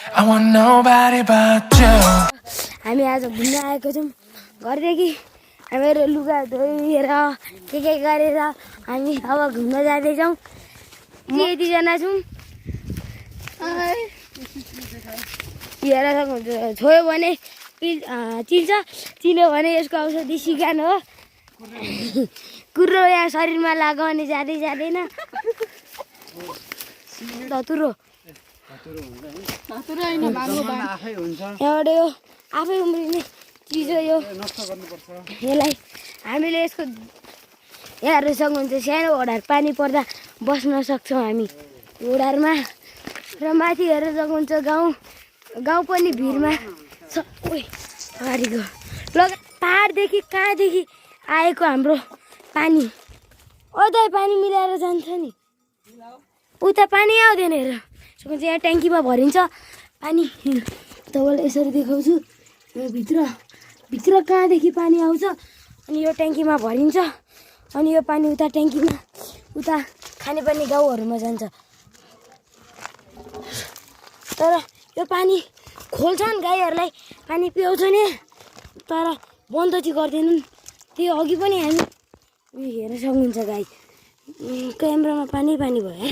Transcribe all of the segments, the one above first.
I want nobody but you. हामी आज घुम्न आएको छौँ घरदेखि हामीहरू लुगा धोएर के गरेर हामी अब घुम्न जाँदैछौँ यतिजना छौँ हेर सक्नुहुन्छ छोयो भने चिल्छ चिल्यो भने यसको औषधि सिकान हो कुरो यहाँ शरीरमा लाग्यो भने जाँदै जाँदैन धतुरो एउटा यो आफै उम्रिने चिज हो यो यसलाई हामीले यसको यहाँ हेर्न सक्नुहुन्छ सानो ओडार पानी पर्दा बस्न सक्छौँ हामी ओडारमा र माथि हेर्न सक्नुहुन्छ गाउँ पनि भिरमा अगाडिको पाहाडदेखि कहाँदेखि आएको हाम्रो पानी उता पानी मिलाएर जान्छ नि उता पानी आउँदैन हेर सक्नुहुन्छ यहाँ ट्याङ्कीमा भरिन्छ पानी तपाईँलाई यसरी देखाउँछु यो भित्र कहाँदेखि पानी आउँछ अनि यो ट्याङ्कीमा भरिन्छ अनि यो पानी उता ट्याङ्कीमा उता खानेपानी गाउँहरूमा जान्छ तर यो पानी खोल्छन् गाईहरूलाई पानी पियाउँछ नि तर बन्द चाहिँ गर्दैनन् त्यो अघि पनि हामी हेर्न सक्नुहुन्छ गाई क्यामेरामा पानी भयो है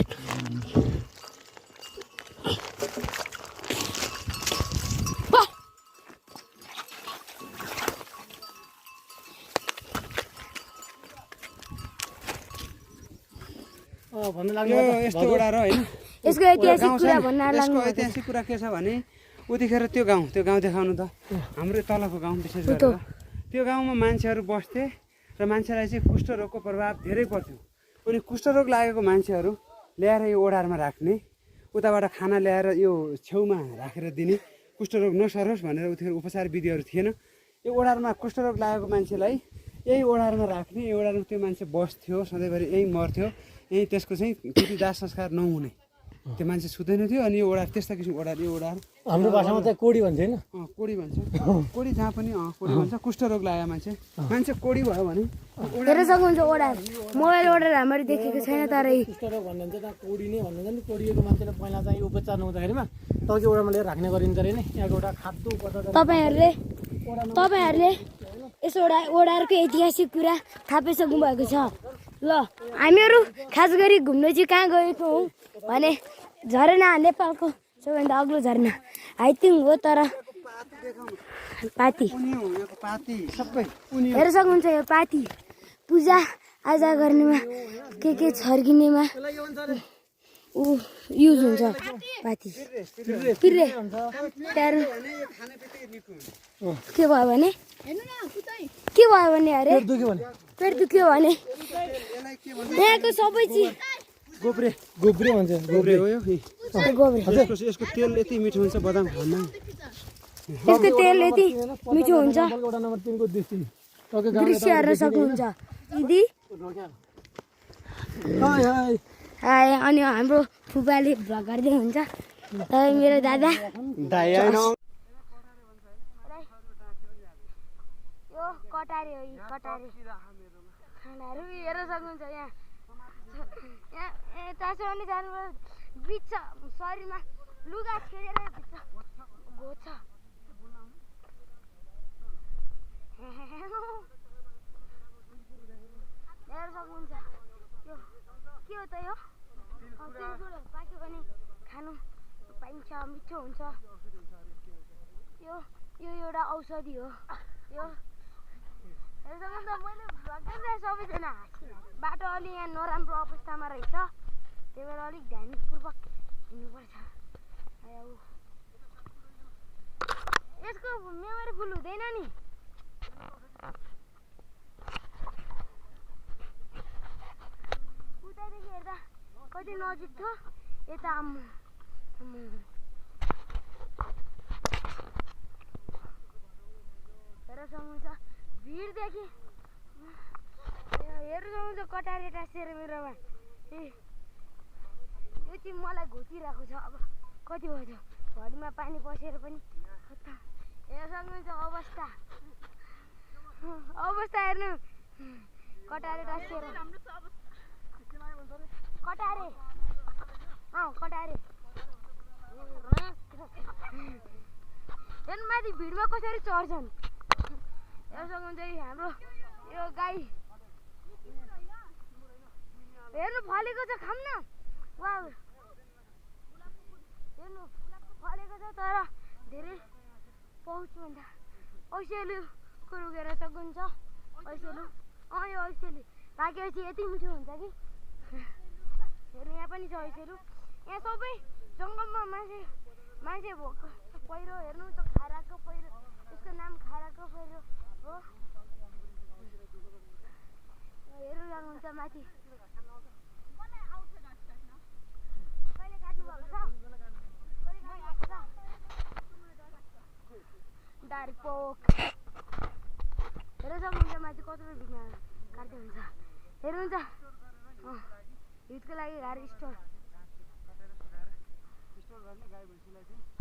यस्तो ओडा र हैन यसको ऐतिहासिक कुरा भन्न लाग्नु यसको ऐतिहासिक कुरा के छ भने उतिखेर त्यो गाउँ देखाउनु त हाम्रो तलको गाउँ विशेष गरेर त्यो गाउँमा मान्छेहरू बस्थे र मान्छेलाई चाहिँ कुष्ठरोगको प्रभाव धेरै पर्थ्यो अनि कुष्ठरोग लागेको मान्छेहरू ल्याएर यो ओडारमा राख्ने उताबाट खाना ल्याएर यो छेउमा राखेर दिने कुष्ठरोग नसरोस् भनेर उतिखेर उपचार विधिहरू थिएन यो ओडारमा कुष्ठरोग लागेको मान्छेलाई यही ओडारमा राख्ने यो ओडारमा त्यो मान्छे बस्थ्यो सधैँभरि यहीँ मर्थ्यो यहीँ त्यसको चाहिँ त्यति दाह संस्कार नहुने त्यो मान्छे सुत्दैन थियो अनि यो ओडा त्यस्ता किसिमको ओडा यो ओडा हाम्रो भाषामा चाहिँ कोडी भन्छ हैन कोडी भन्छ कोडी जहाँ पनि कोडी भन्छ कुष्ठरोग लाग्यो मान्छे कोडी भयो भने हेर सक्नुहुन्छ ओडा मोबाइल ओडर हाम्रो देखेको छैन तर कुष्ठरोग भन्ने चाहिँ त्यहाँ कोडी नै भन्नुहुन्छ नि कोडिएको मान्छेले पहिला चाहिँ उपचार नहुँदाखेरिमा तलको ओडामा लिएर राख्ने गरिन्छ अरे नि यहाँको एउटा खाद्य पदार्थ तपाईहरुले यस ओडारको ऐतिहासिक कुरा थाहा पाइसक्नु भएको छ ल हामीहरू खास गरी घुम्न चाहिँ कहाँ गएको हौ भने झरना नेपालको सबैभन्दा अग्लो झरना हाइटिङ हो तर पाती हेर सक्नुहुन्छ यो पाती पूजा आजा गर्नेमा के छर्किनेमा युज हुन्छ पाती पिर्रे के भयो भने अरे पेट दुख्यो भने यहाँको सबै चिज गोब्रे भन्छ गोब्रे हो यो गोब्रे यसको तेल यति मिठो हुन्छ बदाम खानमा यसको तेल यति मिठो हुन्छ वडा नम्बर 3 को दृश्य हेर्न सक्नुहुन्छ दिदी हाय अनि हाम्रो फुपाले भ्लग गर्दै हुन्छ मेरो दादा यो कटारे हो कटारे खानाहरू हेर्न सक्नुहुन्छ यहाँ यता पनि जानु बिच शरीरमा लुगा छेडेर भित्र घोच्छ हेर्न सक्नुहुन्छ यो के हो त यो तिलकुरो पाक्यो भने खानु पाइन्छ मिठो हुन्छ यो एउटा औषधि हो यो हेर्न सक्नुहुन्छ मैले भ्लग गर्दा सबैजना बाटो अलि यहाँ नराम्रो अवस्थामा रहेछ त्यही भएर अलिक ध्यानपूर्वक हिँड्नुपर्छ यसको मेमोरी फुल हुँदैन नि उतादेखि हेर्दा कति नजिक थियो यता हेर सक्नुहुन्छ भिडदेखि हेर्नु सक्नुहुन्छ कटारे टाँसेर मेरोमा यो चाहिँ मलाई घोचिरहेको छ अब कति भयो घडीमा पानी पसेर पनि हेर्न सक्नुहुन्छ अवस्था हेर्नु कटारे टाँसेर कटारे माथि भिडमा कसरी चढ्छन् हेर्न सक्नुहुन्छ हाम्रो यो गाई हेर्नु फलेको छ खाऊँ न वाउ हेर्नु फलेको छ तर धेरै पहुँचभन्दा ऐसेलुको रुगेर सक्नुहुन्छ ऐसेलु यो ऐसेलु पाकेपछि यति मिठो हुन्छ कि हेर्नु यहाँ पनि छ ऐसेलु यहाँ सबै जङ्गलमा मान्छे भएको पहिरो हेर्नु त खाराको पहिरो यसको नाम खाराको पहिरो हो हेर्नु सक्नुहुन्छ माथि कहिले काट्नु भएको छ डाइरेक्ट पोक हेर्नु सक्नुहुन्छ माथि कत्रो बिघ्न काट्दै हुन्छ हेर्नु त हिटको लागि गाडी स्टोर गर्ने गाई भैँसीलाई चाहिँ